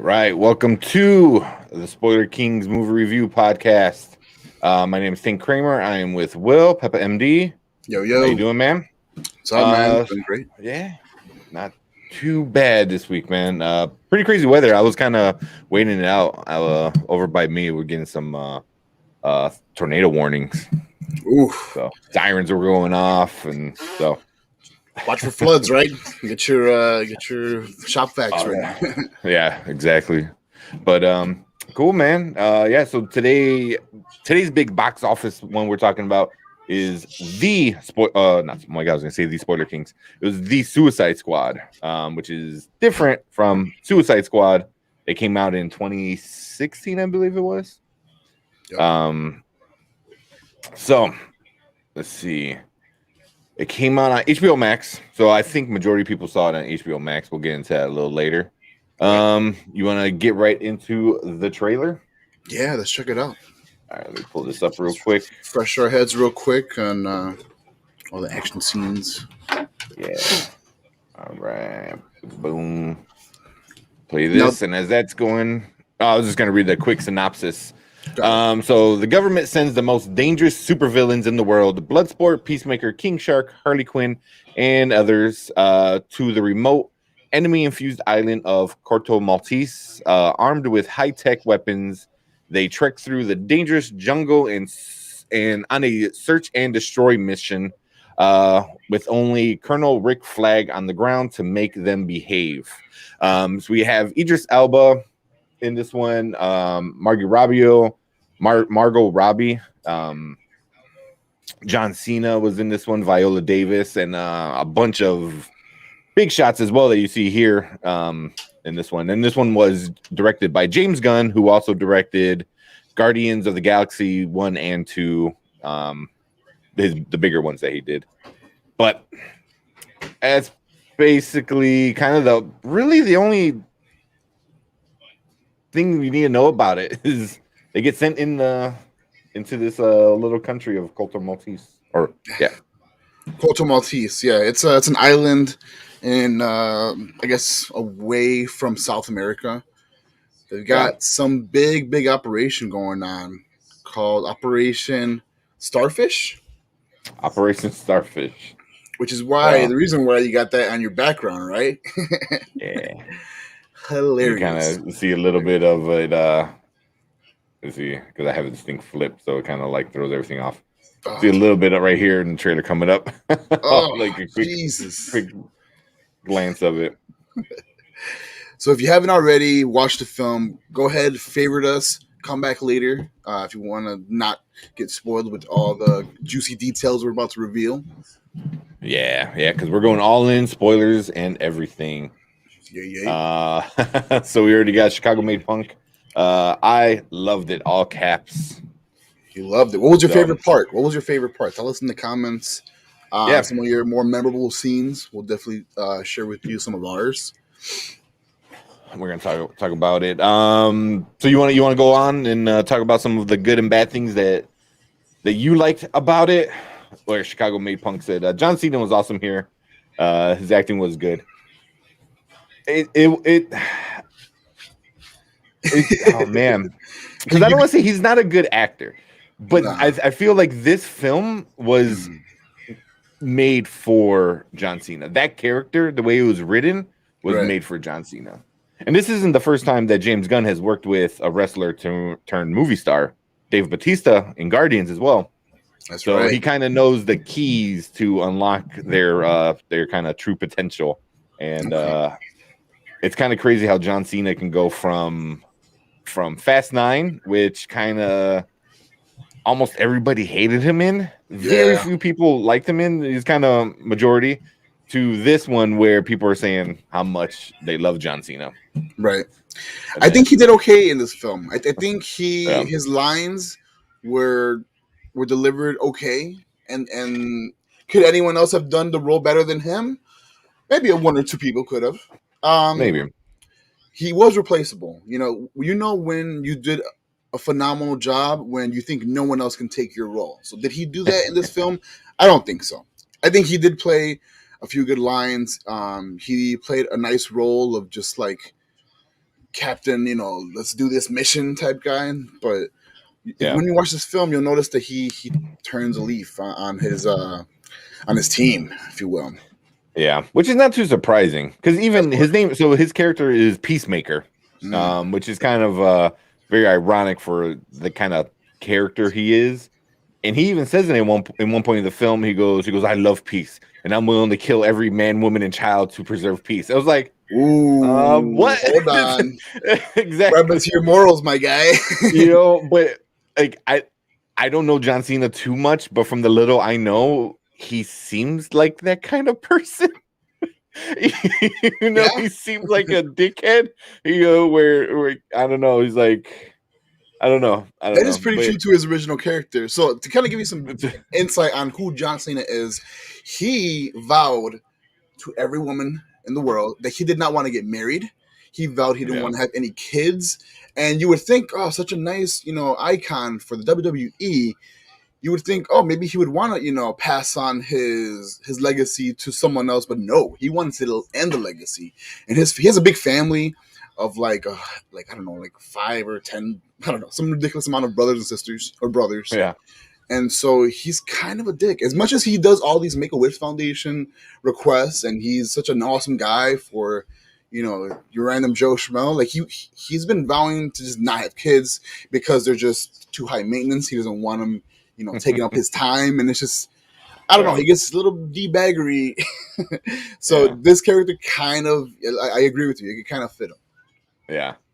Right, welcome to the Spoiler Kings movie review podcast. My name is Tankcramer. I am with Will, Peppa MD. Yo. How you doing, man? What's up, man? Doing great. Yeah, not too bad this week, man. Pretty crazy weather. I was kind of waiting it out. Over by me, we're getting some tornado warnings. Oof. So sirens were going off, and so. Watch for floods, right? Get your shop vacs ready. Yeah, exactly. But cool, man. So today's big box office one we're talking about is the I was gonna say the Spoiler Kings. It was the Suicide Squad, which is different from Suicide Squad. It came out in 2016, I believe it was. Yep. So let's see. It came out on HBO Max, so I think majority of people saw it on HBO Max. We'll get into that a little later. You want to get right into the trailer? Yeah, let's check it out. All right, let me pull this up real quick. Fresh our heads real quick on all the action scenes. Yeah. All right. Boom. Play this, and as that's going, I was just going to read the quick synopsis. So the government sends the most dangerous supervillains in the world, Bloodsport, Peacemaker, King Shark, Harley Quinn, and others to the remote enemy-infused island of Corto Maltese. Armed with high-tech weapons, they trek through the dangerous jungle and on a search and destroy mission with only Colonel Rick Flag on the ground to make them behave. So we have Idris Elba in this one, Margot Robbie, John Cena was in this one, Viola Davis, and a bunch of big shots as well that you see here in this one. And this one was directed by James Gunn, who also directed Guardians of the Galaxy 1 and 2, the bigger ones that he did. But that's basically kind of the only thing you need to know about it is they get sent into this little country of Corto Maltese, Corto Maltese. Yeah, it's an island in I guess away from South America. They've got some big operation going on called Operation Starfish. Operation Starfish, which is why the reason why you got that on your background, right? Yeah. Hilarious. You kind of see a little bit of it. Let's see, because I have this thing flipped, so it kind of like throws everything off. See a little bit of right here in the trailer coming up. Oh, like a quick Jesus! Quick glance of it. So if you haven't already watched the film, go ahead, favorite us, come back later if you want to not get spoiled with all the juicy details we're about to reveal. Yeah, because we're going all in, spoilers and everything. Yeah. So we already got Chicago Made Punk. I loved it, all caps. You loved it. What was your favorite part? What was your favorite part? Tell us in the comments. Some of your more memorable scenes. We'll definitely share with you some of ours. We're gonna talk about it. So you want to go on and talk about some of the good and bad things that you liked about it? Where Chicago Made Punk said John Cena was awesome here. His acting was good. Oh man, because I don't want to say he's not a good actor, but I feel like this film was made for John Cena. That character, the way it was written, was made for John Cena. And this isn't the first time that James Gunn has worked with a wrestler turned movie star, Dave Bautista, in Guardians as well. So he kind of knows the keys to unlock their kind of true potential. And it's kind of crazy how John Cena can go from Fast 9, which kind of almost everybody hated him in. Very few people liked him in. He's kind of majority. To this one where people are saying how much they love John Cena. Right. I think he did okay in this film. I think his lines were delivered okay. And could anyone else have done the role better than him? Maybe one or two people could have. Maybe. He was replaceable. You know when you did a phenomenal job when you think no one else can take your role. So did he do that in this film? I don't think so. I think he did play a few good lines. He played a nice role of just like captain, let's do this mission type guy. But when you watch this film, you'll notice that he turns a leaf on his team, if you will. Yeah, which is not too surprising because even his name, so his character is Peacemaker, which is kind of very ironic for the kind of character he is. And he even says it in one point in the film, he goes, I love peace, and I'm willing to kill every man, woman, and child to preserve peace. I was like, ooh, what? Hold on. Exactly. Remember your morals, my guy. But like I don't know John Cena too much, but from the little I know, he seems like that kind of person. He seems like a dickhead. Where I don't know, he's like, I don't know. That is pretty true to his original character. So to kind of give you some insight on who John Cena is, he vowed to every woman in the world that he did not want to get married. He vowed he didn't want to have any kids. And you would think, oh, such a nice, icon for the WWE. You would think, oh, maybe he would want to, pass on his legacy to someone else. But no, he wanted to end the legacy. And he has a big family of I don't know, like 5 or 10, I don't know, some ridiculous amount of brothers and sisters or brothers. Yeah. And so he's kind of a dick. As much as he does all these Make-A-Wish Foundation requests, and he's such an awesome guy for, your random Joe Schmo, like he's been vowing to just not have kids because they're just too high maintenance. He doesn't want them, taking up his time. And it's just, I don't know, he gets a little de-baggery. So this character kind of, I agree with you, it kind of fit him.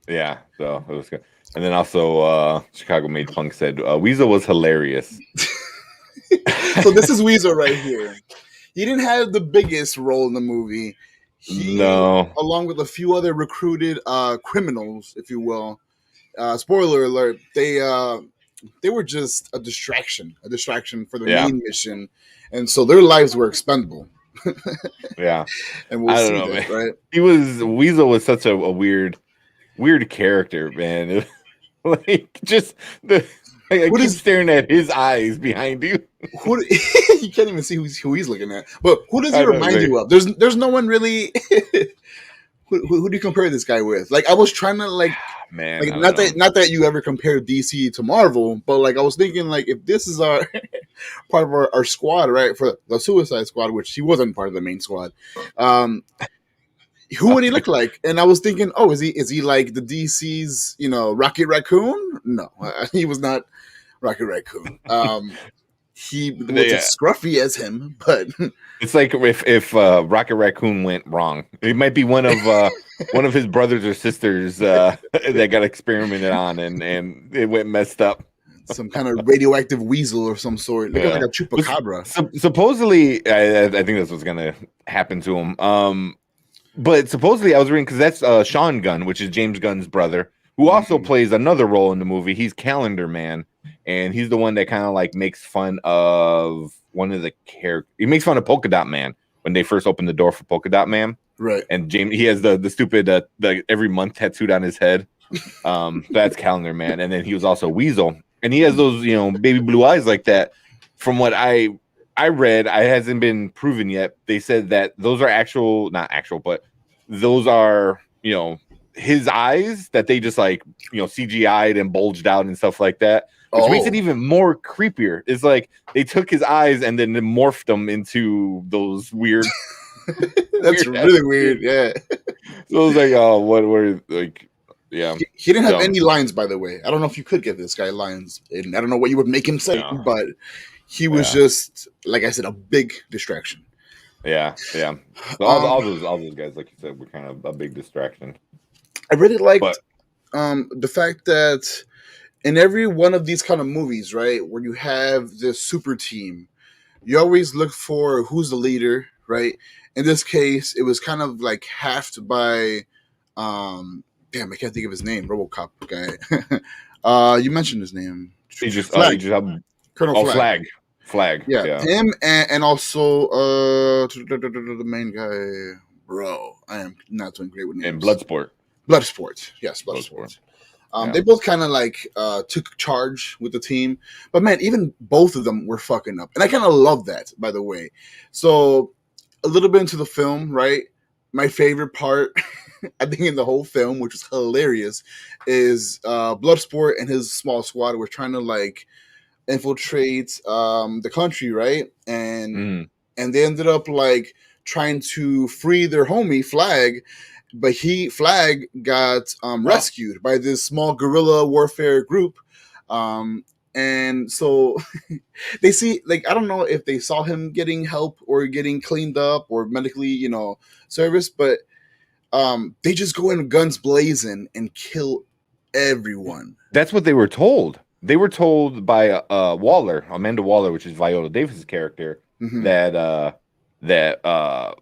Yeah. So it was good. And then also, Chicago Made Punk said Weasel was hilarious. So this is Weasel right here. He didn't have the biggest role in the movie. Along with a few other recruited criminals, if you will. Spoiler alert: they were just a distraction for the main mission, and so their lives were expendable. And we'll see that, right? Weasel was such a weird character, man. Like just I keep staring at his eyes behind you. You can't even see who he's looking at. But who does he remind you of? There's no one really. Who do you compare this guy with? Like I was trying to man, not that you ever compare DC to Marvel, but I was thinking if this is our part of our squad, right, for the Suicide Squad, which he wasn't part of the main squad. Who would he look like? And I was thinking, oh, is he like the DC's, Rocket Raccoon? No, he was not Rocket Raccoon. he looks as scruffy as him, but it's like if Rocket Raccoon went wrong. It might be one of his brothers or sisters that got experimented on and it went messed up. Some kind of radioactive weasel or some sort. Looking like a chupacabra. Supposedly, I think that's what's gonna happen to him. But supposedly, I was reading because that's Sean Gunn, which is James Gunn's brother, who also plays another role in the movie. He's Calendar Man, and he's the one that kind of like makes fun of one of the characters. He makes fun of Polka Dot Man when they first opened the door for Polka Dot Man. Right. And James, he has the stupid the every month tattooed on his head. That's Calendar Man, and then he was also Weasel, and he has those baby blue eyes like that. From what I read, it hasn't been proven yet. They said that those are not actual, but those are, his eyes that they just like, CGI'd and bulged out and stuff like that, which makes it even more creepier. It's like they took his eyes and then morphed them into those weird. That's really weird. Yeah. So it was like, oh, what were like, yeah. He didn't have any lines, by the way. I don't know if you could give this guy lines, and I don't know what you would make him say, but he was just, like I said, a big distraction. Yeah. So all those guys, like you said, were kind of a big distraction. I really liked the fact that in every one of these kind of movies, right, where you have this super team, you always look for who's the leader, right? In this case, it was kind of like halved by, damn, I can't think of his name, RoboCop guy. You mentioned his name. Colonel Flag. Yeah, him and also the main guy. Bro, I am not doing great with names. And Bloodsport. Yes, Bloodsport. They both kind of like took charge with the team, but man, even both of them were fucking up, and I kind of love that, by the way. So a little bit into the film, right? My favorite part, I think, in the whole film, which was hilarious, is Bloodsport and his small squad were trying to like infiltrate the country, right? And they ended up like trying to free their homie Flag, but Flag got rescued by this small guerrilla warfare group. And so they see, like, I don't know if they saw him getting help or getting cleaned up or medically, service, but they just go in guns blazing and kill everyone. That's what they were told. They were told by Amanda Waller, which is Viola Davis's character, that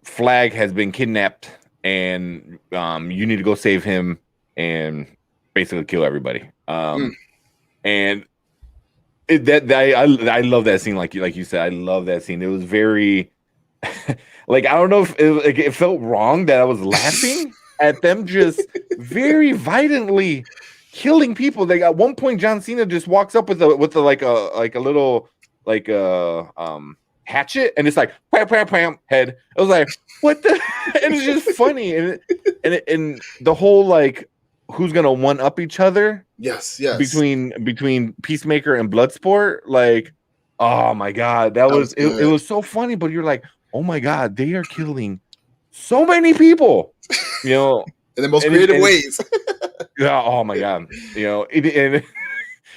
Flag has been kidnapped and you need to go save him and basically kill everybody. And I love that scene, like you said. I love that scene. It was very like, I don't know if it felt wrong that I was laughing at them just very violently killing people. Like at one point, John Cena just walks up with a little hatchet, and it's like pam pam pam head. I was like, what the? And it's just funny, and the whole like who's gonna one up each other. Yes. Between Peacemaker and Bloodsport, like, oh my god, that was it was so funny. But you're like, oh my god, they are killing so many people, in the most creative ways. Yeah, oh my god, and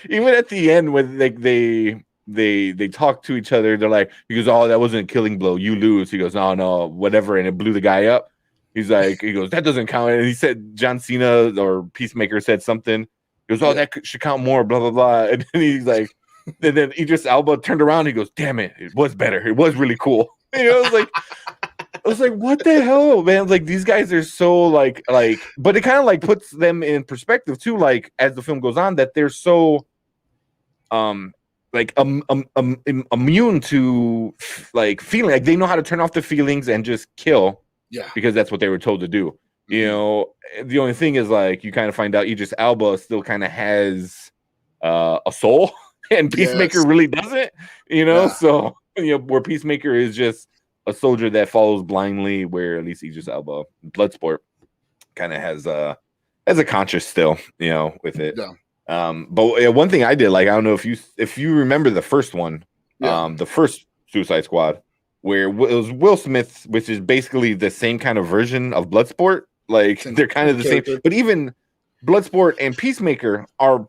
even at the end when they talk to each other, they're like, he goes, oh, that wasn't a killing blow, you lose. He goes, no, whatever, and it blew the guy up. He goes, that doesn't count. And he said, John Cena or Peacemaker said something. He goes, oh, that should count more, blah blah blah. And then he's like, and then Idris Elba turned around. He goes, damn it was better. It was really cool. I was like, what the hell, man? Like, these guys are so like, but it kind of like puts them in perspective too. Like as the film goes on, that they're so, immune to like feeling, like they know how to turn off the feelings and just kill. Yeah, because that's what they were told to do. The only thing is like you kind of find out Idris Elba still kind of has a soul, and Peacemaker really doesn't. So where Peacemaker is just a soldier that follows blindly, where at least Idris Elba, Bloodsport, kind of has a conscience still, with it. Yeah. But one thing I did, like, I don't know if you remember the first one, the first Suicide Squad, where it was Will Smith, which is basically the same kind of version of Bloodsport. Like they're kind of the same, but even Bloodsport and Peacemaker are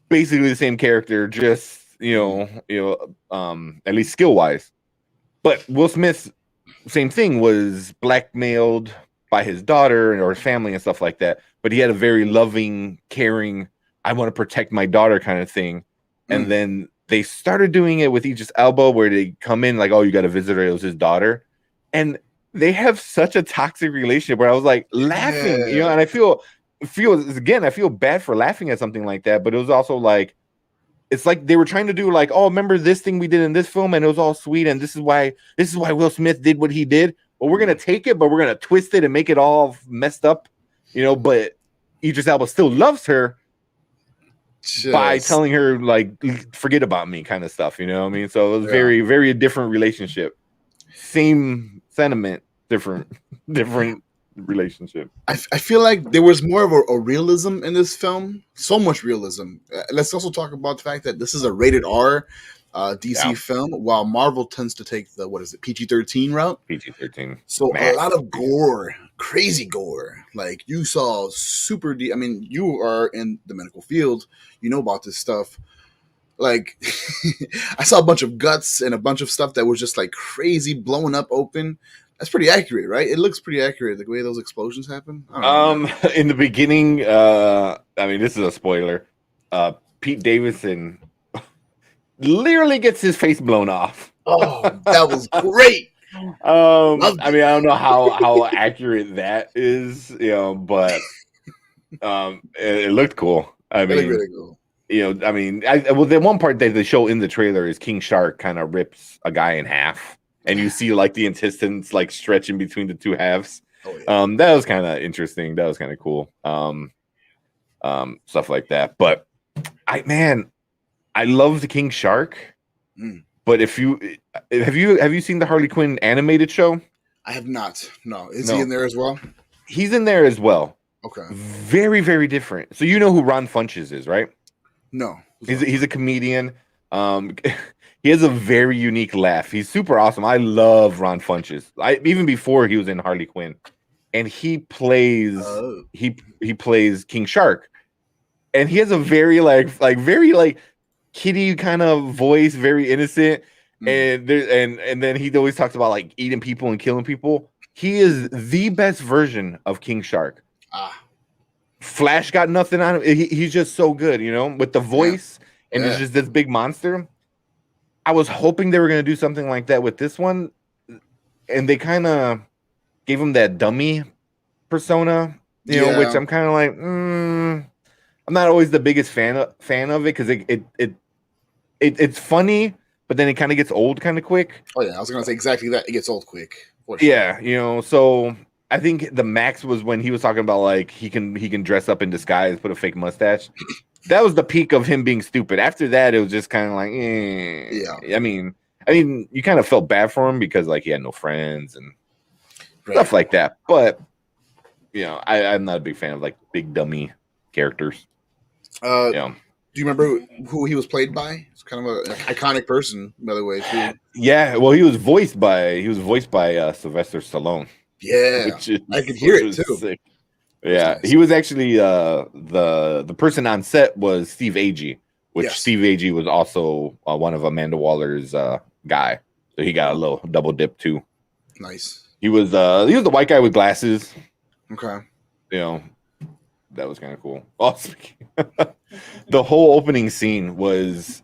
basically the same character, just at least skill wise. But Will Smith, same thing, was blackmailed by his daughter or his family and stuff like that. But he had a very loving, caring, I want to protect my daughter kind of thing. And then they started doing it with Idris Elba, where they come in like, oh, you got a visitor. It was his daughter. And they have such a toxic relationship where I was like laughing, and I feel bad for laughing at something like that. But it was also like, it's like they were trying to do like, oh, remember this thing we did in this film, and it was all sweet, and this is why Will Smith did what he did. Well, we're gonna take it, but we're gonna twist it and make it all messed up, But Idris Elba still loves her by telling her like, forget about me, kind of stuff. You know what I mean? So it was very, very different relationship. Same sentiment, different relationship. I feel like there was more of a realism in this film. So much realism. Let's also talk about the fact that this is a rated R DC film, while Marvel tends to take the PG-13 route. PG-13. So a lot of gore, crazy gore. Like you saw super deep. I mean, you are in the medical field. You know about this stuff. Like I saw a bunch of guts and a bunch of stuff that was just like crazy blowing up open. That's pretty accurate, right? It looks pretty accurate the way those explosions happen. In the beginning, I mean, this is a spoiler. Pete Davidson literally gets his face blown off. Oh, that was great. I mean, I don't know how accurate that is, but it looked cool. I mean, really cool. I mean, the one part that they show in the trailer is King Shark kind of rips a guy in half, and you see like the intestines like stretching between the two halves. Oh, yeah. That was kind of interesting. That was kind of cool. Stuff like that. But I love the King Shark. But have you seen the Harley Quinn animated show? I have not. No. Is he in there as well? He's in there as well. Okay. Very, very different. So you know who Ron Funches is, right? No. He's a comedian. He has a very unique laugh. He's super awesome. I love Ron Funches. Even before he was in Harley Quinn, and he plays he plays King Shark, and he has a very very kitty kind of voice, very innocent, and then he always talks about like eating people and killing people. He is the best version of King Shark. Flash got nothing on him. He's just so good, with the voice, and it's just this big monster. I was hoping they were going to do something like that with this one, and they kind of gave him that dummy persona, which I'm kind of like, I'm not always the biggest fan of it because it's funny, but then it kind of gets old kind of quick. Oh yeah, I was going to say exactly that. It gets old quick. Sure. Yeah, so I think the max was when he was talking about like he can dress up in disguise, put a fake mustache. That was the peak of him being stupid. After that, it was just kind of like, yeah. I mean, you kind of felt bad for him because like he had no friends and stuff like that. But I'm not a big fan of like big dummy characters. Do you remember who he was played by? It's kind of an iconic person, by the way, too. Yeah, well, he was voiced by Sylvester Stallone. Yeah, I could hear it too. Sick. Yeah, nice. He was actually the person on set was Steve Agee, which Steve Agee was also one of Amanda Waller's guy, so he got a little double dip too. Nice. He was the white guy with glasses. Okay. That was kind of cool. Also, the whole opening scene was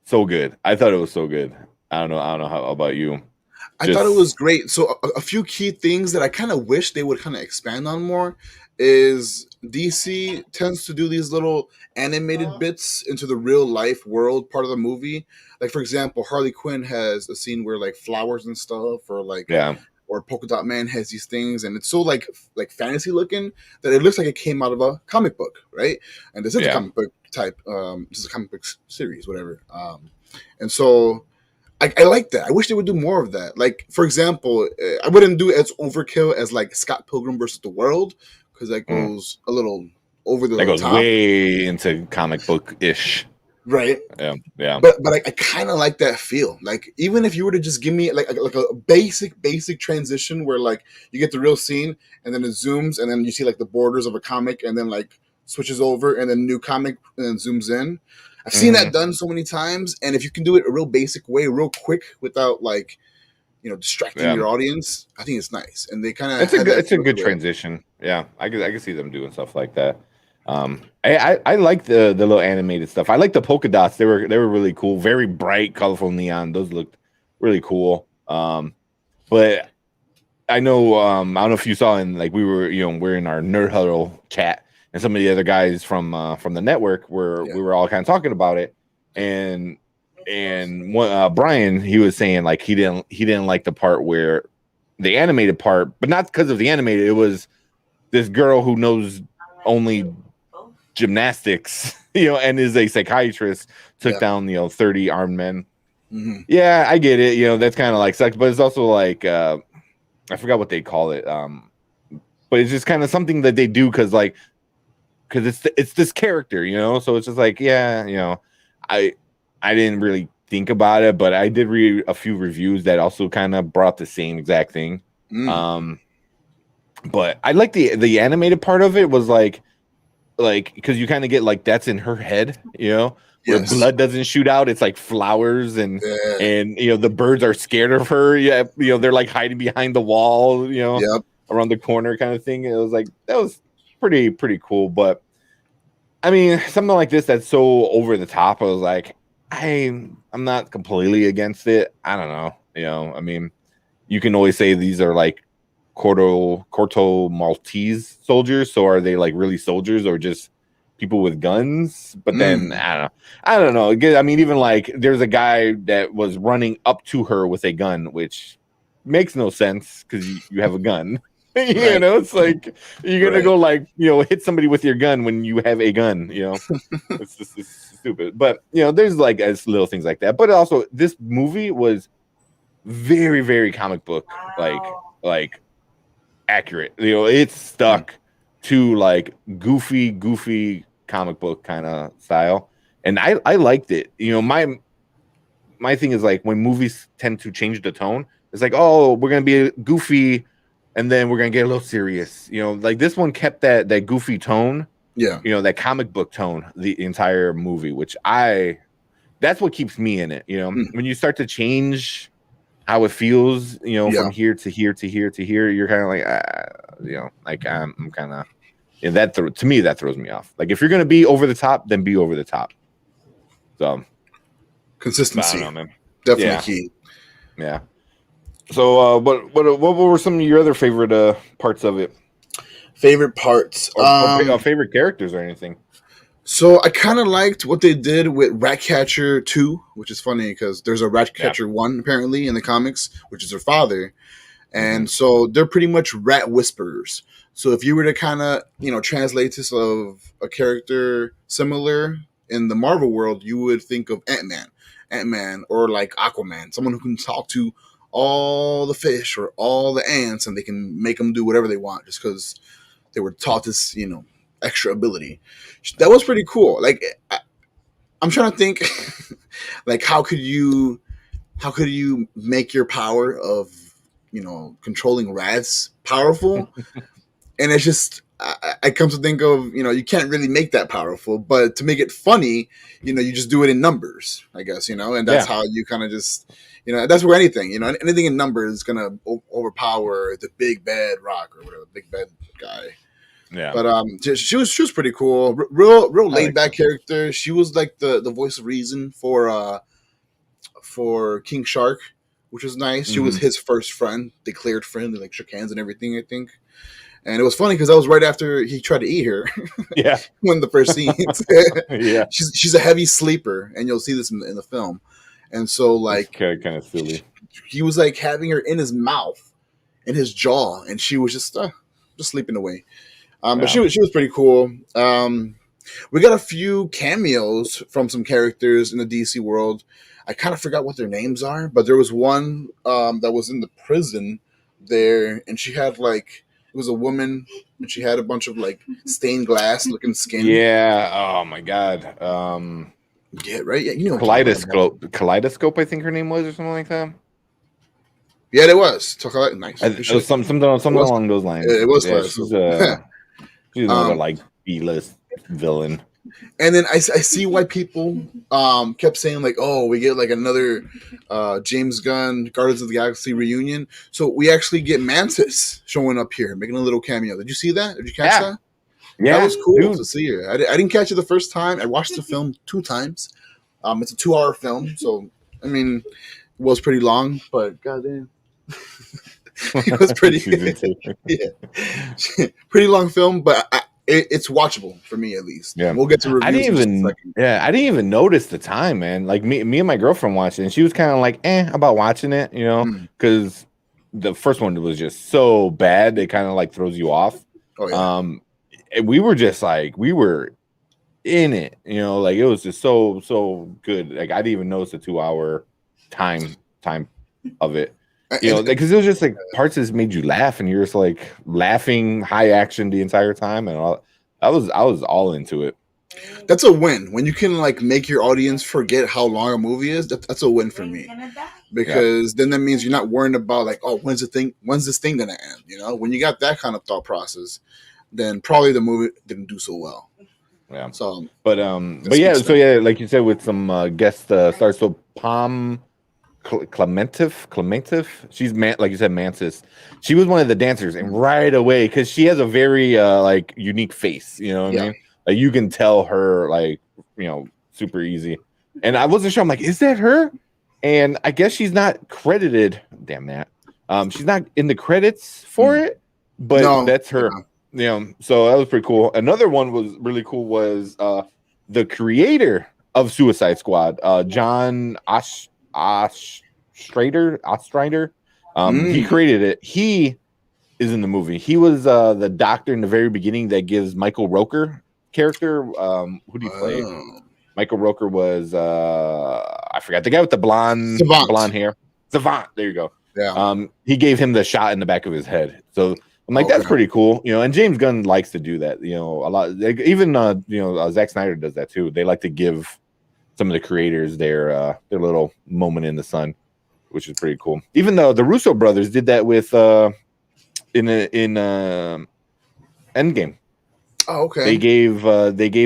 so good. I thought it was so good. I don't know how about you. I thought it was great. So a few key things that I kind of wish they would kind of expand on more is DC tends to do these little animated bits into the real life world part of the movie. Like, for example, Harley Quinn has a scene where like flowers and stuff or Polka Dot Man has these things, and it's so like fantasy looking that it looks like it came out of a comic book, right? And this is a comic book type, this is a comic book series, whatever. And so I like that. I wish they would do more of that. Like, for example, I wouldn't do it as overkill as like Scott Pilgrim versus the World, because that goes a little over the top. That goes way into comic book ish. Right. Yeah. But I kind of like that feel. Like, even if you were to just give me like a basic transition where like you get the real scene and then it zooms and then you see like the borders of a comic and then like switches over and then new comic and then zooms in. I've seen that done so many times, and if you can do it a real basic way, real quick, without like distracting your audience, I think it's nice. And they kind of it's a good transition. Yeah, I can see them doing stuff like that. I like the little animated stuff. I like the polka dots. They were really cool. Very bright, colorful neon. Those looked really cool. But I know I don't know if you saw in like we're in our nerd huddle chat, and some of the other guys from the network we were all kind of talking about it, and Brian, he was saying like he didn't like the part where the animated part, but not because of the animated. It was this girl who knows only gymnastics, and is a psychiatrist, took down 30 armed men. Mm-hmm. Yeah, I get it. That's kind of like sucks, but it's also like I forgot what they call it. But it's just kind of something that they do because it's this character, So it's just like, I didn't really think about it, but I did read a few reviews that also kind of brought the same exact thing. But I like the animated part of it was like because you kind of get like that's in her head, where blood doesn't shoot out. It's like flowers and the birds are scared of her. Yeah, they're like hiding behind the wall, around the corner kind of thing. It was like that was pretty cool. But I mean, something like this that's so over the top, I was like, I'm not completely against it. I don't know. I mean, you can always say these are like Corto Maltese soldiers. So are they like really soldiers or just people with guns? But then I don't know. I mean, even like there's a guy that was running up to her with a gun, which makes no sense because you have a gun. It's like you're gonna go like hit somebody with your gun when you have a gun. It's stupid. But there's like little things like that. But also, this movie was very, very comic book like accurate. It's stuck to like goofy comic book kind of style, and I liked it. My thing is like when movies tend to change the tone, it's like, oh, we're gonna be goofy and then we're gonna get a little serious. Like this one kept that goofy tone, that comic book tone the entire movie, which that's what keeps me in it. When you start to change how it feels, from here to here to here to here, you're kind of like, like I'm kind of, to me that throws me off. Like if you're gonna be over the top, then be over the top. So consistency, definitely key. Yeah. So what were some of your other favorite parts of it? Favorite parts, or favorite characters or anything? So I kind of liked what they did with Ratcatcher 2, which is funny because there's a Ratcatcher 1 apparently in the comics, which is her father. And so they're pretty much rat whisperers. So if you were to kind of, translate this of a character similar in the Marvel world, you would think of Ant-Man or like Aquaman, someone who can talk to all the fish or all the ants and they can make them do whatever they want just because they were taught this, extra ability. That was pretty cool. Like I'm trying to think like how could you make your power of controlling rats powerful? And it's just I come to think of you can't really make that powerful, but to make it funny, you just do it in numbers, I guess, and that's how you kind of just that's where anything anything in numbers is gonna overpower the big bad rock or whatever, big bad guy. Yeah, but she was pretty cool, real laid back character. She was like the voice of reason for King Shark, which was nice. She was his first friend, declared friend. They like shook hands and everything, I think. And it was funny because that was right after he tried to eat her. Yeah, one of the first scenes. Yeah, she's a heavy sleeper, and you'll see this in the film. And so like kind of silly. He was like having her in his mouth, in his jaw, and she was just sleeping away. But she was pretty cool. We got a few cameos from some characters in the DC world. I kind of forgot what their names are, but there was one that was in the prison there, and she had like, it was a woman, and she had a bunch of like stained glass looking skin. Yeah. Oh my god. Yeah. Right. Yeah. Kaleidoscope. I think her name was, or something like that. Yeah, it was. Nice. It was something along those lines. It was. Yeah, she's another like B-list villain. And then I see why people kept saying like, oh, we get like another James Gunn Guardians of the Galaxy reunion. So we actually get Mantis showing up here, making a little cameo. Did you see that? Did you catch that? That was cool to see her. I didn't catch it the first time. I watched the film 2 times. It's a 2-hour film, so I mean, it was pretty long, but goddamn, it was pretty. Yeah, pretty long film, but it's watchable for me at least. Yeah, we'll get to reviews. I didn't even notice the time, man. Like me and my girlfriend watched it, and she was kind of like, about watching it, you know, because the first one was just so bad, it kind of like throws you off. Oh, yeah. And we were just like, we were in it, you know, like it was just so good. Like I didn't even notice the 2-hour time of it, you know, because it was just like parts that made you laugh, and you're just like laughing, high action the entire time, and all. I was all into it. That's a win when you can like make your audience forget how long a movie is. That's a win for me, because then that means you're not worrying about like, oh, when's this thing gonna end? You know, when you got that kind of thought process, then probably the movie didn't do so well. Yeah. So, but yeah, so yeah, like you said, with some guest stars. So Palm Clementif. She's like you said, Mantis. She was one of the dancers, and right away, because she has a very like unique face. You know what I mean? Like you can tell her, like, you know, super easy. And I wasn't sure. I'm like, is that her? And I guess she's not credited. Damn that. She's not in the credits for it, but that's her. Yeah, so that was pretty cool. Another one was really cool was the creator of Suicide Squad, John Ostrander. He created it. He is in the movie. He was the doctor in the very beginning that gives Michael Rooker character. Who do you play? Michael Rooker was I forgot, the guy with the blonde hair. Savant. There you go. Yeah. He gave him the shot in the back of his head. So I'm like, that's pretty cool, you know. And James Gunn likes to do that, you know, a lot. Like, even you know, Zack Snyder does that too. They like to give some of the creators their little moment in the sun, which is pretty cool. Even though the Russo brothers did that with in Endgame. Oh, okay. They gave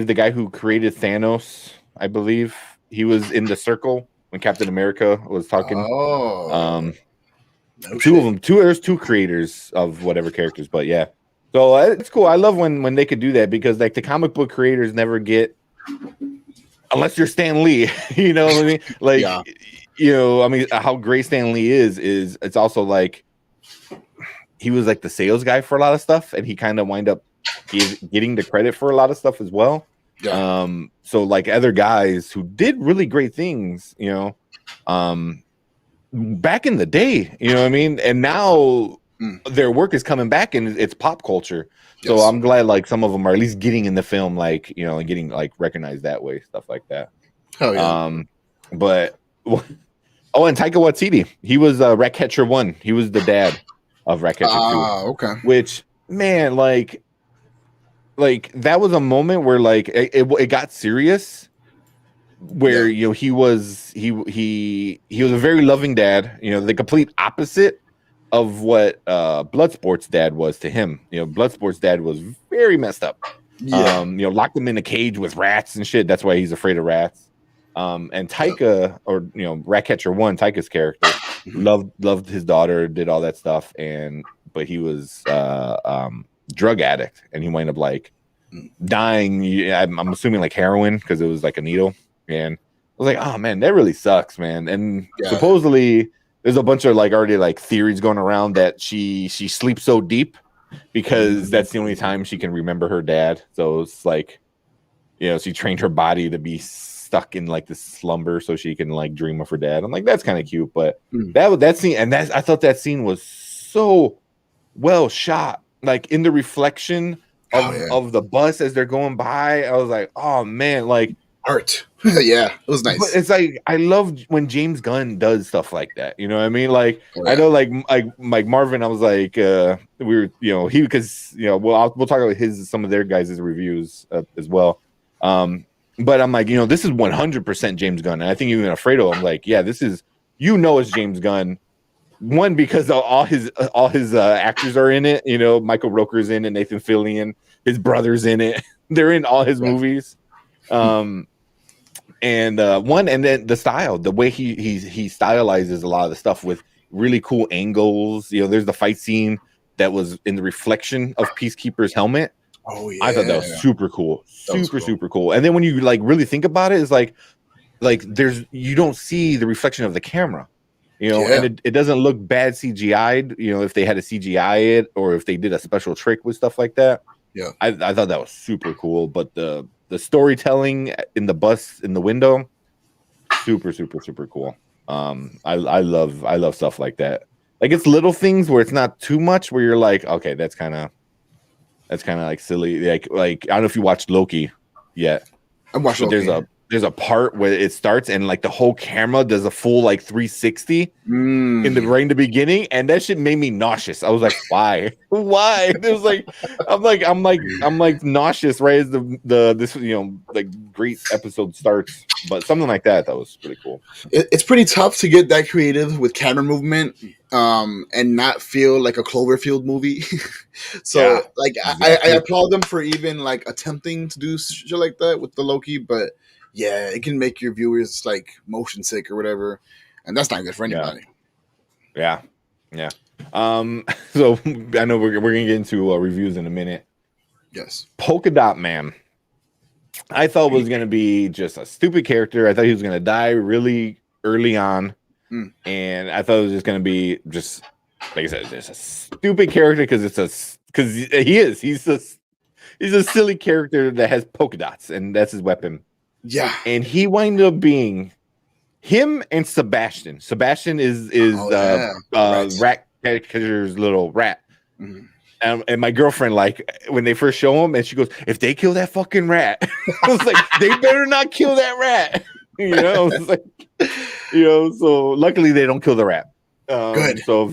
the guy who created Thanos, I believe, he was in the circle when Captain America was talking. Two of them. There's 2 creators of whatever characters, but yeah. So it's cool. I love when they could do that, because like the comic book creators never get, unless you're Stan Lee, you know what I mean? Like, you know, I mean, how great Stan Lee is it's also like he was like the sales guy for a lot of stuff, and he kind of wind up getting the credit for a lot of stuff as well. Yeah. So like other guys who did really great things, you know, back in the day, you know what I mean? And now their work is coming back, and it's pop culture. So I'm glad like some of them are at least getting in the film, like, you know, and getting like recognized that way, stuff like that. Oh yeah. But and Taika Waititi, he was Ratcatcher 1. He was the dad of Ratcatcher 2. Okay. Which, man, like that was a moment where like it got serious, where you know he was a very loving dad, you know, the complete opposite of what Bloodsport's dad was to him. You know, Bloodsport's dad was very messed up. You know, locked him in a cage with rats and shit. That's why he's afraid of rats. And Taika, or you know, Ratcatcher 1, Taika's character, loved his daughter, did all that stuff, but he was drug addict, and he wound up like dying. I'm assuming like heroin, because it was like a needle. And I was like, oh man, that really sucks, man. And supposedly there's a bunch of like already like theories going around that she sleeps so deep because that's the only time she can remember her dad. So it's like, you know, she trained her body to be stuck in like this slumber so she can like dream of her dad. I'm like, that's kind of cute. But that scene, and I thought that scene was so well shot, like in the reflection of the bus as they're going by. I was like, oh man, like art. Yeah, it was nice. But it's like, I love when James Gunn does stuff like that, you know what I mean? Like I know like Marvin, I was like we were, you know, because you know, we'll talk about some of their guys' reviews as well, but I'm like, you know, this is 100% James Gunn, and I think even Alfredo, I'm like, yeah, this is, you know, it's James Gunn. One, because all his actors are in it, you know, Michael Rooker's in it, Nathan Fillion, his brother's in it. They're in all his movies. And then the style, the way he stylizes a lot of the stuff with really cool angles. There's the fight scene that was in the reflection of Peacekeeper's helmet. Oh yeah, I thought that was super cool, cool. super cool. And then when you like really think about it, it's like you don't see the reflection of the camera, and it doesn't look bad CGI'd. If they had to CGI it or if they did a special trick with stuff like that. Yeah, I thought that was super cool. But the storytelling in the bus in the window, super cool. I love stuff like that. Like it's little things where it's not too much where you're like, okay, that's kind of like silly. Like I don't know if you watched Loki yet. I watched Loki. There's a part where it starts and like the whole camera does a full like 360 in the beginning, and that shit made me nauseous. I was like, why? It was like I'm like nauseous right as this like great episode starts. But something like that was pretty cool. It's pretty tough to get that creative with camera movement and not feel like a Cloverfield movie. So exactly. I applaud them for even like attempting to do shit like that with the Loki, but yeah, it can make your viewers like motion sick or whatever, and that's not good for anybody. Yeah. So I know we're gonna get into reviews in a minute. Yes. Polka Dot Man, I thought was gonna be just a stupid character. I thought he was gonna die really early on, and I thought it was just gonna be just like I said, just a stupid character because he's a silly character that has polka dots and that's his weapon. Yeah, and he wound up being him and Sebastian. Sebastian is Rat Catcher's little rat. And my girlfriend, like when they first show him, and she goes, "If they kill that fucking rat," I was like, "They better not kill that rat." It's like, So luckily they don't kill the rat. Good. So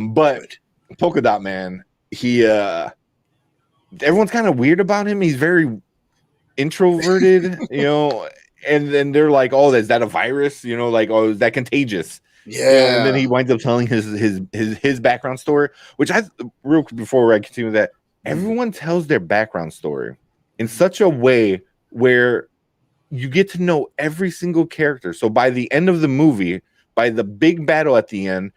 but Polka Dot Man, he everyone's kind of weird about him. He's very introverted, and then they're like, "Oh, is that a virus?" Like, "Oh, is that contagious?" Yeah. And then he winds up telling his background story, which real quick before I continue that, everyone tells their background story in such a way where you get to know every single character. So by the end of the movie, by the big battle at the end,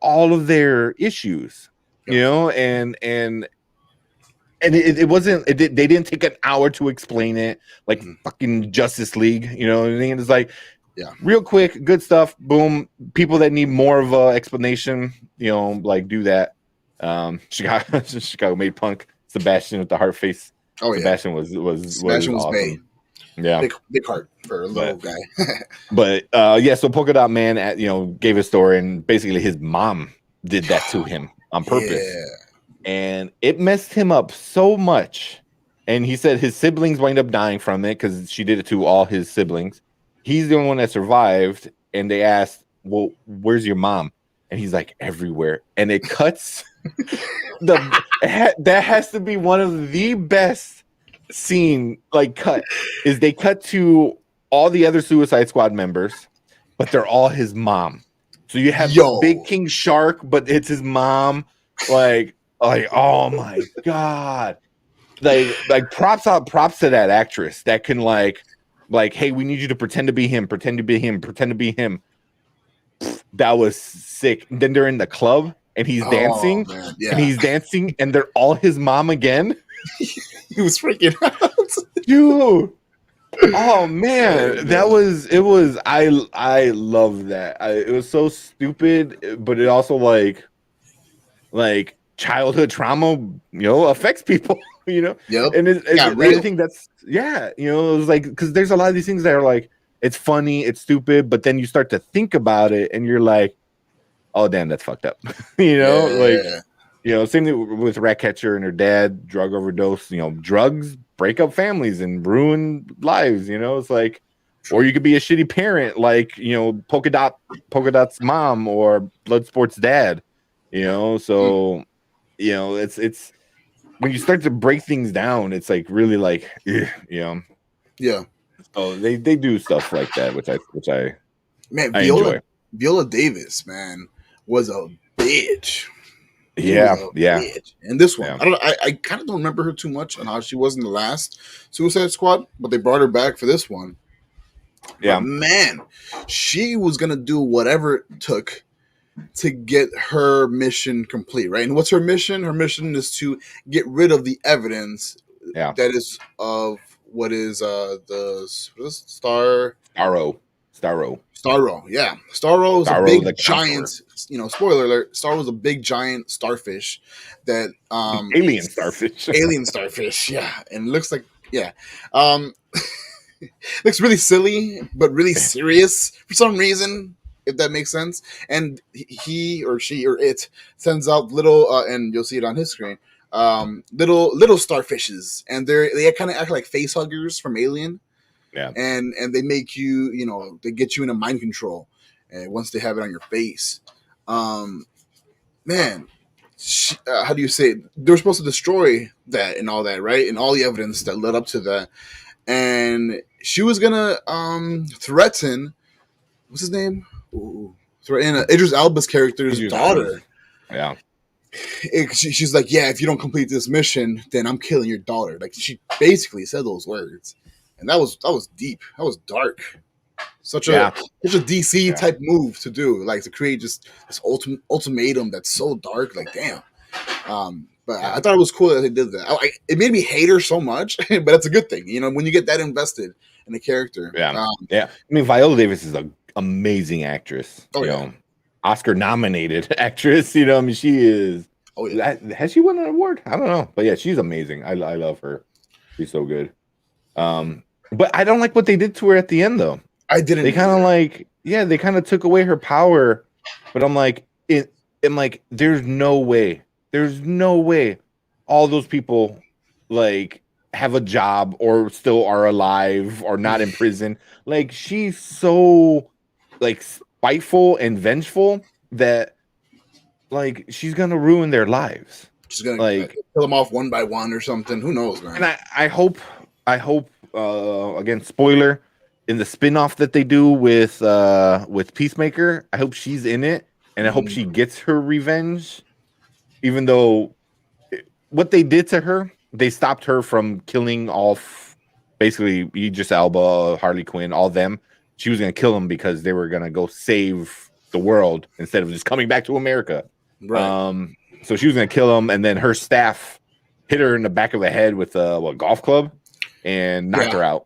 all of their issues, and it wasn't. They didn't take an hour to explain it, like fucking Justice League. You know what I mean? It's like, real quick, good stuff. Boom. People that need more of a explanation, like do that. Chicago made punk. Sebastian with the heart face. Oh Sebastian was awesome. made. Yeah, big heart for a little guy. But so Polka Dot Man, gave a story, and basically his mom did that to him on purpose. Yeah. And it messed him up so much. And he said his siblings wind up dying from it because she did it to all his siblings. He's the only one that survived. And they asked, "Well, where's your mom?" And he's like, "Everywhere." And it cuts. That has to be one of the best scene, like cut, is they cut to all the other Suicide Squad members, but they're all his mom. So you have the big King Shark, but it's his mom. Like, oh my god! Like props to that actress that can like, hey, we need you to pretend to be him, pretend to be him, pretend to be him. That was sick. And then they're in the club and he's dancing, and he's dancing, and they're all his mom again. He was freaking out, dude. Oh man, I love that. It was so stupid, but it also like childhood trauma, affects people, Yep. And I think that's it was like, because there's a lot of these things that are like, it's funny, it's stupid, but then you start to think about it and you're like, oh damn, that's fucked up. Same thing with Ratcatcher and her dad, drug overdose. Drugs break up families and ruin lives. It's like, or you could be a shitty parent, like Polka Dot's mom or Bloodsport's dad. So it's when you start to break things down, it's like really like, yeah. So they do stuff like that, which I man, Viola Davis, man, was a bitch. He was Yeah, a yeah, bitch. And this one, yeah, I kind of don't remember her too much on how she was in the last Suicide Squad, but they brought her back for this one. But yeah, man, she was gonna do whatever it took to get her mission complete, right? And what's her mission? Her mission is to get rid of the evidence yeah. that is of what is what is Star Starro, Starro. Yeah, Starro is a Starro big the Conqueror, giant. Spoiler alert: Starro is a big giant starfish that alien starfish. alien starfish. Yeah, and it looks like um, looks really silly but really serious for some reason, if that makes sense. And he or she or it sends out little and you'll see it on his screen, little starfishes, and they kind of act like face huggers from Alien, Yeah, and they make you, they get you in a mind control, and once they have it on your face, um man, how do you say it? They're supposed to destroy that and all that, right? And all the evidence that led up to that. And she was gonna threaten, what's his name? Ooh, threaten Idris Elba's character's Idris daughter. Elba's- yeah, She's like, yeah, if you don't complete this mission, then I'm killing your daughter. Like, she basically said those words, and that was deep. That was dark. Such a yeah, such a DC yeah. type move to do, like to create just this ultimatum that's so dark. Like, damn. But I thought it was cool that they did that. It made me hate her so much, but that's a good thing, when you get that invested in a character. Yeah, yeah. I mean, Viola Davis is an amazing actress. Oh, you yeah. know, Oscar nominated actress. You know, I mean, she is. Oh, yeah. Has she won an award? I don't know, but yeah, she's amazing. I love her. She's so good. But I don't like what they did to her at the end, though. I didn't. They kind of they kind of took away her power. But I'm like, there's no way. There's no way all those people like have a job or still are alive or not in prison. Like, she's so like spiteful and vengeful that like she's gonna ruin their lives. She's gonna Like, kill them off one by one or something. Who knows, man? and I hope again, spoiler, in the spin-off that they do with Peacemaker, I hope she's in it, and I hope she gets her revenge. Even though what they did to her, they stopped her from killing off basically Idris Elba, Harley Quinn, all them. She was gonna kill them because they were gonna go save the world instead of just coming back to America. Right. So she was gonna kill them, and then her staff hit her in the back of the head with a golf club and knocked her out.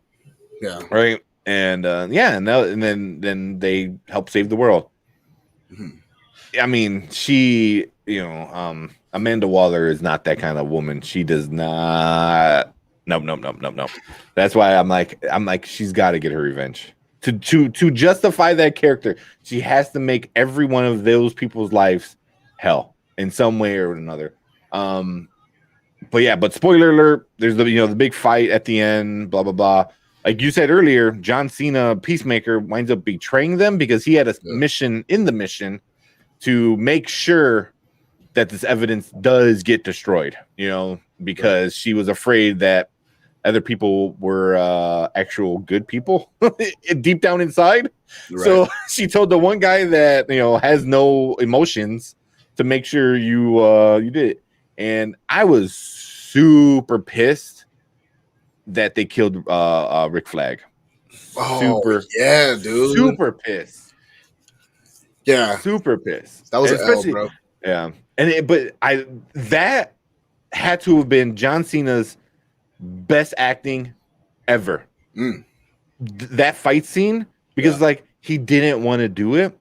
Yeah. Right. And then they helped save the world. Mhm. I mean, she, Amanda Waller is not that kind of woman. She does not. Nope. That's why I'm like, she's got to get her revenge. To justify that character, she has to make every one of those people's lives hell in some way or another. But spoiler alert, there's the big fight at the end, blah blah blah. Like you said earlier, John Cena, Peacemaker, winds up betraying them because he had a mission in the mission to make sure that this evidence does get destroyed, because she was afraid that other people were actual good people deep down inside. Right. So she told the one guy that, has no emotions to make sure you did it. And I was super pissed that they killed Rick Flag. Yeah, dude. Super pissed. Yeah. Super pissed. That was an L, bro. Yeah. That had to have been John Cena's best acting ever. That fight scene, because he didn't want to do it,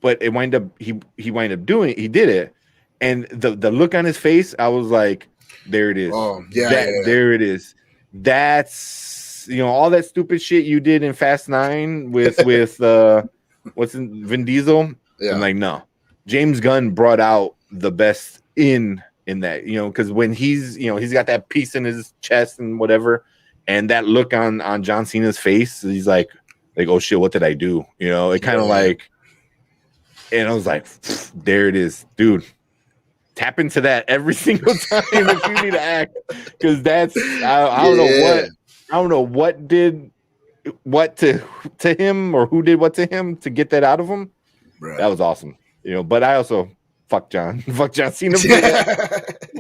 but it wind up he wind up doing it. He did it. And the look on his face, I was like, there it is. Oh, yeah. There it is. That's all that stupid shit you did in Fast 9 with Vin Diesel. Yeah. I'm like, no. James Gunn brought out the best in that, because when he's got that piece in his chest and whatever, and that look on John Cena's face, he's like, oh shit, what did I do? It kind of and I was like, there it is, dude. Tap into that every single time if you need to act, because that's I don't know what did what to him or who did what to him to get that out of him. Right. That was awesome, but I also fuck John Cena,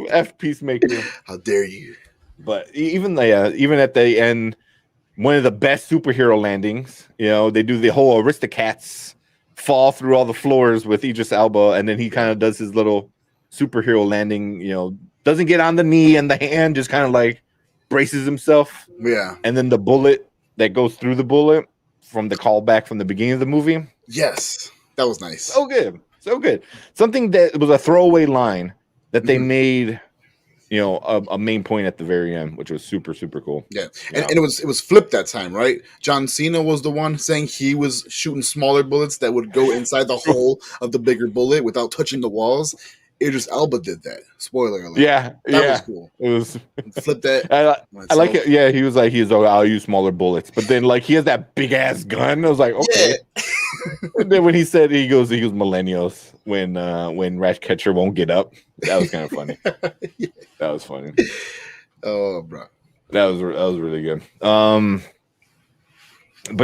F Peacemaker. How dare you? But even at the end, one of the best superhero landings. You know, they do the whole Aristocats fall through all the floors with Idris Elba, and then he kind of does his little superhero landing. You know, doesn't get on the knee and the hand, just kind of like braces himself. Yeah. And then the bullet that goes through the bullet from the callback from the beginning of the movie. Yes, that was nice. So good. Something that was a throwaway line that they made, you know, a main point at the very end, which was super, super cool. Yeah. And it was flipped that time, right? John Cena was the one saying he was shooting smaller bullets that would go inside the hole of the bigger bullet without touching the walls. Idris Elba did that. Spoiler alert. Yeah, that was cool. It was flip that. I like it. Yeah, he was like, I'll use smaller bullets, but then like he has that big ass gun. I was like, okay. Yeah. And then when he said he goes millennials when Ratcatcher won't get up, that was kind of funny. Yeah. That was funny. Oh, bro, that was really good. But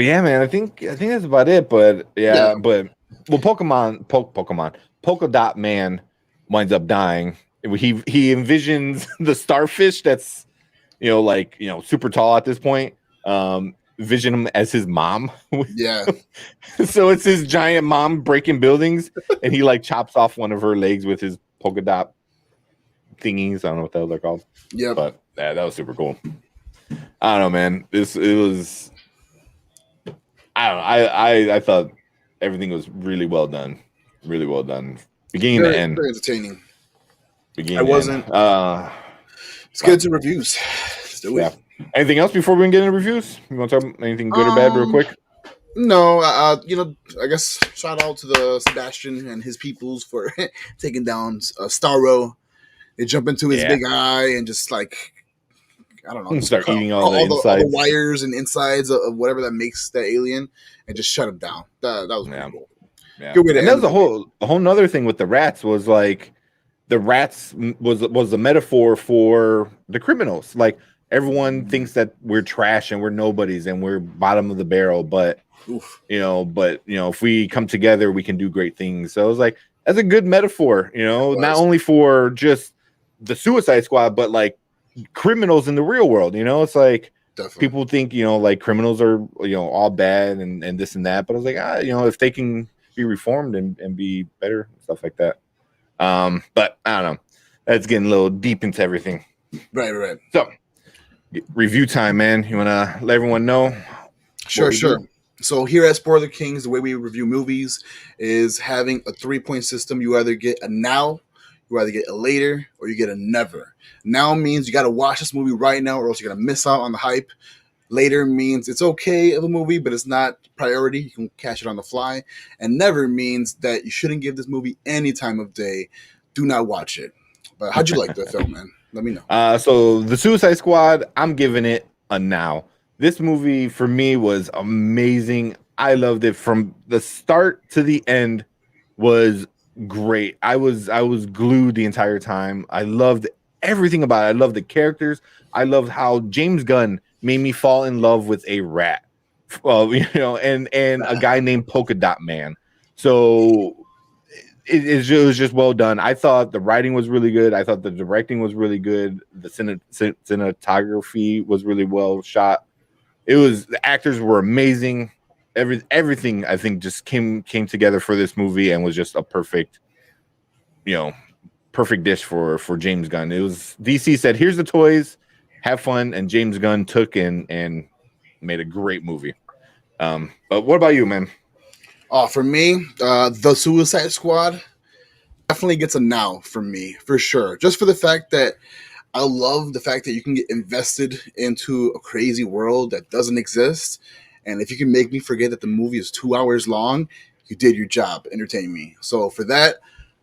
yeah, man, I think that's about it. But yeah. But well, Polka Dot Man winds up dying. He envisions the starfish that's, you know, like, you know, super tall at this point. Vision him as his mom. Yeah. So it's his giant mom breaking buildings, and he like chops off one of her legs with his polka dot thingies. I don't know what the hell they're called. Yeah. But that was super cool. I don't know, man. It was. I don't know. I thought everything was really well done. Really well done. Beginning to end. Very entertaining. Beginning. Let's get into reviews. Let's do it. Yeah. Anything else before we get into reviews? You want to talk anything good or bad real quick? No, you know, I guess shout out to the Sebastian and his peoples for taking down Starro. They jump into his big eye and just like, I don't know, start eating all the wires and insides of whatever that makes that alien, and just shut him down. That was pretty cool. Yeah. Good way to and that was a whole nother thing with the rats was like the rats was a metaphor for the criminals. Like everyone thinks that we're trash and we're nobodies and we're bottom of the barrel, but you know, if we come together, we can do great things. So I was like, that's a good metaphor, you know, not only for just the Suicide Squad, but like criminals in the real world. You know, it's like people think, you know, like criminals are, you know, all bad and this and that. But I was like, you know, if they can be reformed and be better, stuff like that. But I don't know. That's getting a little deep into everything. Right. So review time, man. You want to let everyone know? Sure. So here at Spoiler Kings, the way we review movies is having a 3-point system. You either get a now, you either get a later, or you get a never. Now means you got to watch this movie right now or else you're going to miss out on the hype. Later means it's okay of a movie, but it's not priority. You can catch it on the fly. And never means that you shouldn't give this movie any time of day. Do not watch it. But how'd you like the film, man? Let me know. So the Suicide Squad, I'm giving it a now. This movie for me was amazing. I loved it from the start to the end. Was great. I was glued the entire time. I loved everything about it. I loved the characters. I loved how James Gunn made me fall in love with a rat. Well, you know, and a guy named Polka Dot Man. So it was just well done. I thought the writing was really good. I thought the directing was really good. The cinematography was really well shot. The actors were amazing. Everything I think just came together for this movie and was just a perfect dish for James Gunn. It was DC said, "Here's the toys, have fun," and James Gunn took and made a great movie. But what about you, man? For me, the Suicide Squad definitely gets a now from me, for sure. Just for the fact that I love the fact that you can get invested into a crazy world that doesn't exist. And if you can make me forget that the movie is 2 hours long, you did your job, entertain me. So for that,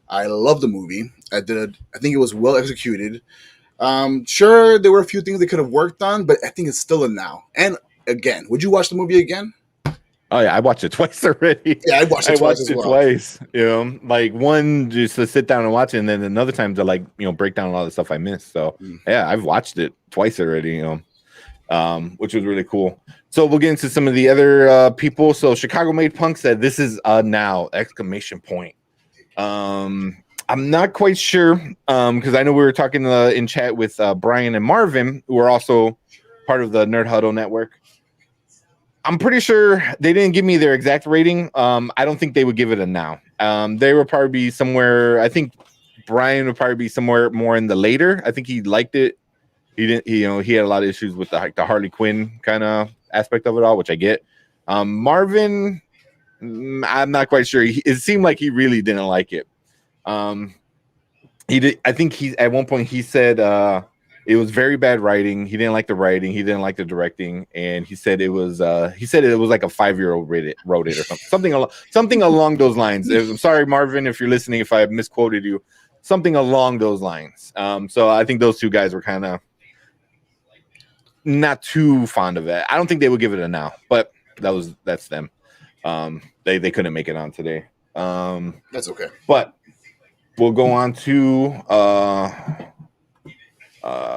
I love the movie. I think it was well executed. Sure, there were a few things they could have worked on, but I think it's still a now. And again, would you watch the movie again? Oh yeah, I watched it twice already. Yeah, I watched it twice. You know, like one just to sit down and watch it, and then another time to like break down a lot of the stuff I missed. So yeah, I've watched it twice already. You know, which was really cool. So we'll get into some of the other people. So Chicago Made Punk said, "This is a now!" ! I I'm not quite sure because I know we were talking in chat with Brian and Marvin, who are also part of the Nerd Huddle network. I'm pretty sure they didn't give me their exact rating. I don't think they would give it a now. They would probably be somewhere. I think Brian would probably be somewhere more in the later. I think he liked it. He didn't. He had a lot of issues with the Harley Quinn kind of aspect of it all, which I get. Marvin, I'm not quite sure. It seemed like he really didn't like it. He did. I think he at one point he said it was very bad writing. He didn't like the writing. He didn't like the directing, and he said it was like a 5-year-old wrote it or something along those lines. I'm sorry, Marvin, if you're listening, if I misquoted you, something along those lines. So I think those two guys were kind of not too fond of it. I don't think they would give it a now, but that's them. They couldn't make it on today. That's okay. But we'll go on to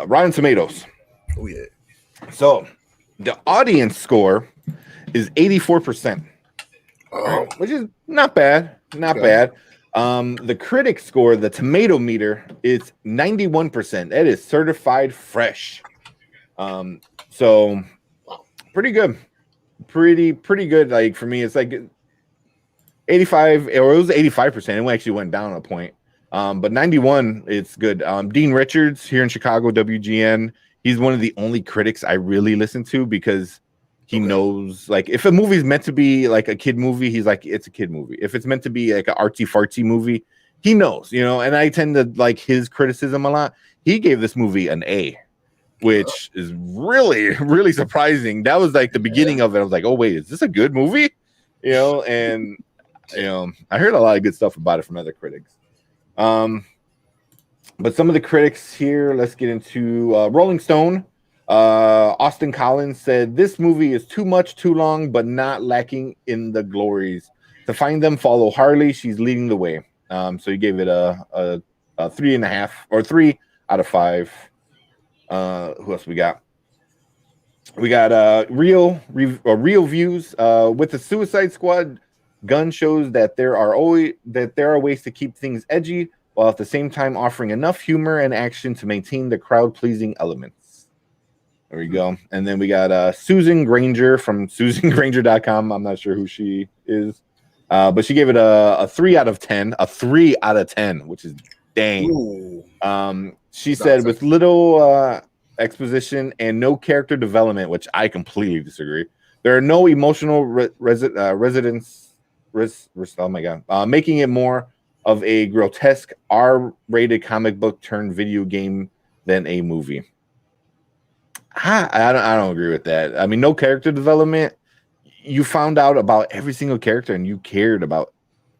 Rotten Tomatoes. Oh yeah. So the audience score is 84%, right, which is not bad. Not bad. The critic score, the tomato meter, is 91%. That is certified fresh. So pretty good. Pretty good. Like for me, it's like 85, or it was 85%. It actually went down a point. But 91, it's good. Dean Richards here in Chicago, WGN. He's one of the only critics I really listen to because he knows, like, if a movie's meant to be like a kid movie, he's like, it's a kid movie. If it's meant to be like an artsy fartsy movie, he knows, and I tend to like his criticism a lot. He gave this movie an A, which is really, really surprising. That was like the beginning of it. I was like, oh, wait, is this a good movie? And, I heard a lot of good stuff about it from other critics. But some of the critics here, let's get into Rolling Stone. Austin Collins said, this movie is too much, too long, but not lacking in the glories. To find them, follow Harley. She's leading the way. So he gave it a 3.5 or 3 out of 5. Who else we got? We got real views with the Suicide Squad. Gunn shows that there are ways to keep things edgy while at the same time offering enough humor and action to maintain the crowd-pleasing elements. There we go. And then we got Susan Granger from SusanGranger.com. I'm not sure who she is, but she gave it a 3 out of 10. A 3 out of 10, which is dang. Ooh. She said, with little exposition and no character development, which I completely disagree. There are no emotional resonance. Oh my god! Making it more of a grotesque R-rated comic book turned video game than a movie. I don't agree with that. I mean, no character development. You found out about every single character and you cared about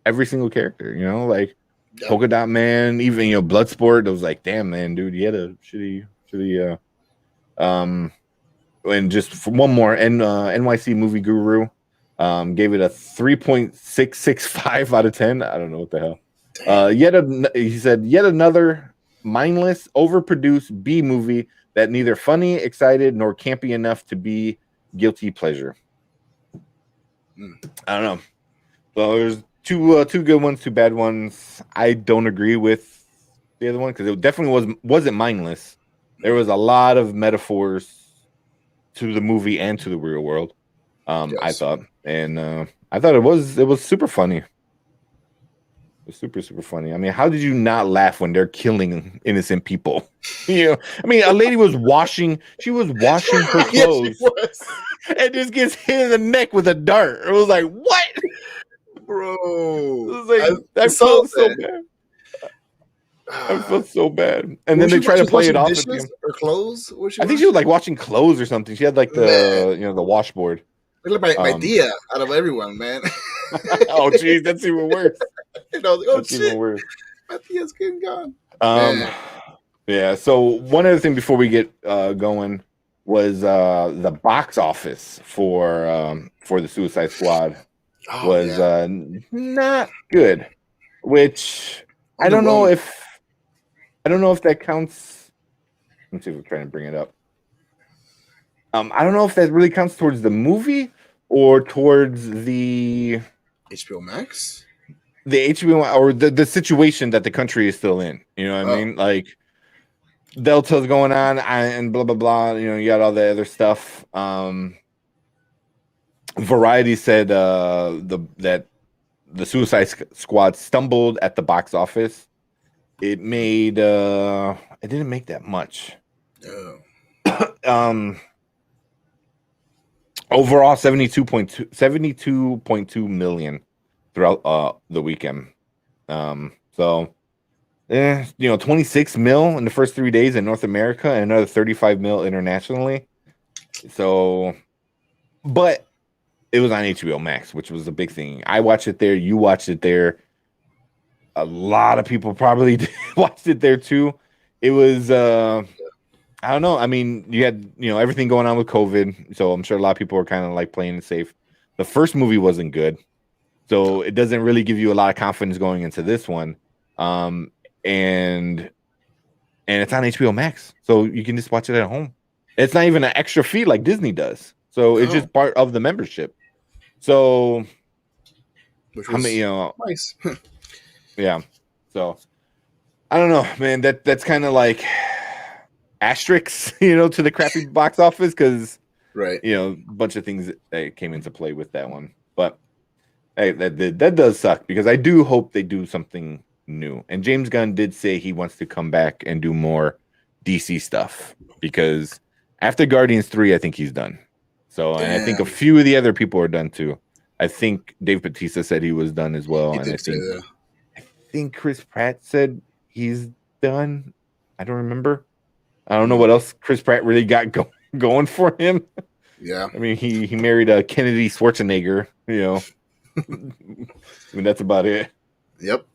every single character. Like Polka Dot Man, even Bloodsport. It was like, damn man, dude, you had a shitty. And just for one more, NYC Movie Guru. Gave it a 3.665 out of 10. I don't know what the hell. He said, yet another mindless, overproduced B movie that neither funny, excited, nor campy enough to be guilty pleasure. I don't know. Well, there's two good ones, 2 bad ones. I don't agree with the other one because it definitely wasn't mindless. There was a lot of metaphors to the movie and to the real world. Yes. I thought, and I thought it was super funny. It was super, super funny. I mean, how did you not laugh when they're killing innocent people? I mean, a lady was washing her clothes and just gets hit in the neck with a dart. It was like, what? Bro. It was like, I felt so bad. I felt so bad. And then they try to play it off with him. Or clothes? I think she was like watching clothes or something. She had like the the washboard. Look like my Dia out of everyone, man. Oh, geez, that's even worse. That's shit. Even worse. My Dia's getting gone. Yeah. So one other thing before we get going was the box office for the Suicide Squad was not good. Which I don't know if that counts. Let's see if we're trying to bring it up. I don't know if that really counts towards the movie or towards the HBO Max. the HBO or the situation that the country is still in. You know what I mean? Like Delta's going on and blah blah blah. You know, you got all the other stuff. Variety said that the Suicide Squad stumbled at the box office. It made it didn't make that much. Overall 72.2 million throughout the weekend. So 26 mil in the first 3 days in North America and another 35 mil internationally. So, but it was on HBO Max, which was a big thing. I watched it there. You watched it there. A lot of people probably watched it there too. It was, I don't know. I mean, you had, everything going on with COVID. So I'm sure a lot of people were kind of like playing it safe. The first movie wasn't good. So it doesn't really give you a lot of confidence going into this one. And it's on HBO Max. So you can just watch it at home. It's not even an extra fee like Disney does. So it's just part of the membership. So how many, nice. Yeah. So I don't know, man. That's kind of like asterisks, to the crappy box office because right. A bunch of things that came into play with that one. But hey, that does suck because I do hope they do something new. And James Gunn did say he wants to come back and do more DC stuff because after Guardians 3, I think he's done. So and I think a few of the other people are done too. I think Dave Bautista said he was done as well. And I think Chris Pratt said he's done. I don't remember. I don't know what else Chris Pratt really got going for him. Yeah. I mean, he married a Kennedy Schwarzenegger, I mean, that's about it. Yep.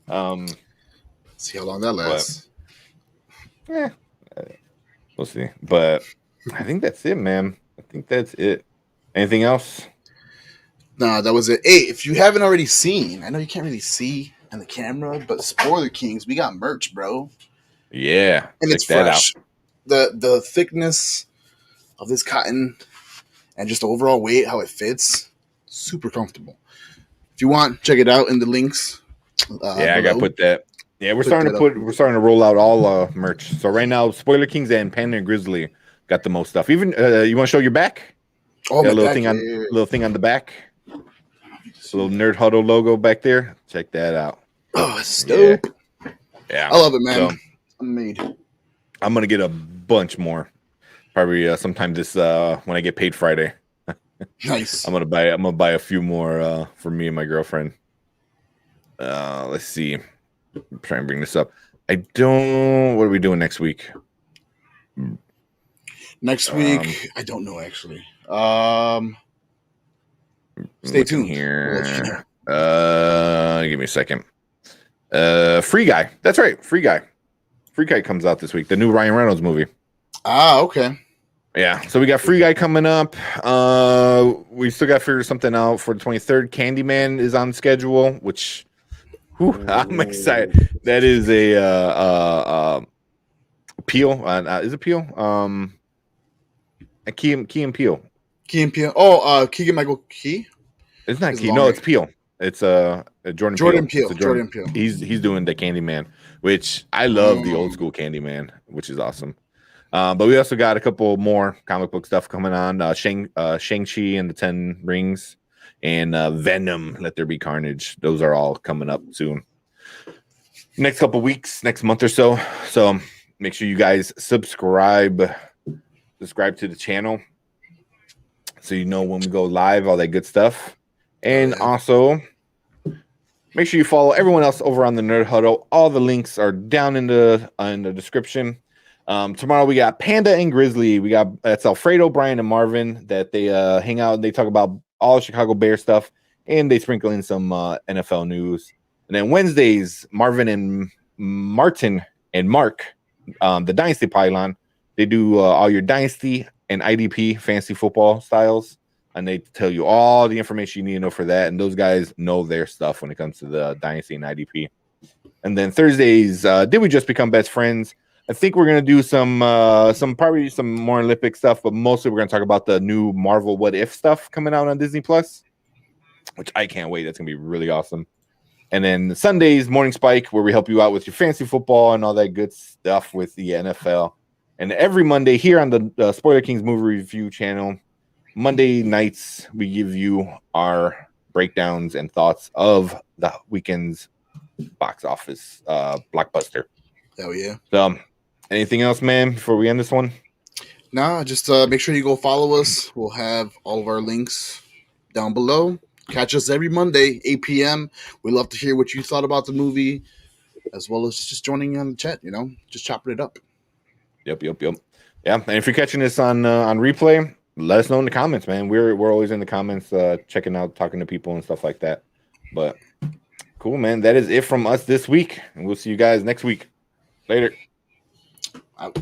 See how long that lasts. We'll see. But I think that's it, man. I think that's it. Anything else? Nah, that was it. Hey, if you haven't already seen, I know you can't really see on the camera, but Spoiler Kings, we got merch, bro. Yeah. And it's fresh. The thickness of this cotton and just the overall weight, how it fits, super comfortable. If you want, check it out in the links. I gotta put that. Yeah, we're starting to roll out all merch. So right now, Spoiler Kings and Panda and Grizzly got the most stuff. Even you want to show your back? Oh, got a little thing on the back. A little Nerd Huddle logo back there. Check that out. Oh, it's dope. Yeah. I love it, man. So, I'm gonna get a bunch more. Probably sometime this when I get paid Friday. Nice. I'm gonna buy a few more for me and my girlfriend. Let's see. I'm trying to bring this up. What are we doing next week? Next week, I don't know actually. Stay tuned here. Give me a second. Free Guy. That's right. Free Guy. Free Guy comes out this week. The new Ryan Reynolds movie. Ah, okay. Yeah. So we got Free Guy coming up. We still got to figure something out for the 23rd. Candyman is on schedule, which I'm excited. That is a Peel. Is it Peel? Key and Peele. Key and Peele. Oh, Keegan Michael Key. It's not Key. No, it's Peele. It's Jordan Peele. Jordan Peele. He's doing the Candyman, which I love the old school Candyman, which is awesome. But we also got a couple more comic book stuff coming on. Shang-Chi and the 10 Rings and Venom, Let There Be Carnage. Those are all coming up soon. Next couple weeks, next month or so. So make sure you guys subscribe to the channel so you know when we go live, all that good stuff. And also make sure you follow everyone else over on the Nerd Huddle. All the links are down in the description. Tomorrow we got Panda and Grizzly. That's Alfredo, Brian, and Marvin that they hang out and they talk about all Chicago Bear stuff and they sprinkle in some NFL news. And then Wednesdays, Marvin and Martin and Mark, the Dynasty Pylon, they do all your Dynasty and IDP fantasy football styles. And they tell you all the information you need to know for that. And those guys know their stuff when it comes to the Dynasty and IDP. And then Thursdays, Did We Just Become Best Friends? I think we're going to do some more Olympic stuff, but mostly we're going to talk about the new Marvel What If stuff coming out on Disney Plus, which I can't wait. That's going to be really awesome. And then Sundays, Morning Spike, where we help you out with your fantasy football and all that good stuff with the NFL. And every Monday here on the Spoiler Kings movie review channel, Monday nights, we give you our breakdowns and thoughts of the weekend's box office blockbuster. Hell yeah. So, anything else, man, before we end this one? Nah, just make sure you go follow us. We'll have all of our links down below. Catch us every Monday, 8 p.m. We love to hear what you thought about the movie, as well as just joining on the chat, just chopping it up. Yep. Yeah, and if you're catching this on replay, let us know in the comments, man. We're always in the comments, checking out, talking to people and stuff like that. But cool, man. That is it from us this week, and we'll see you guys next week. Later. Out.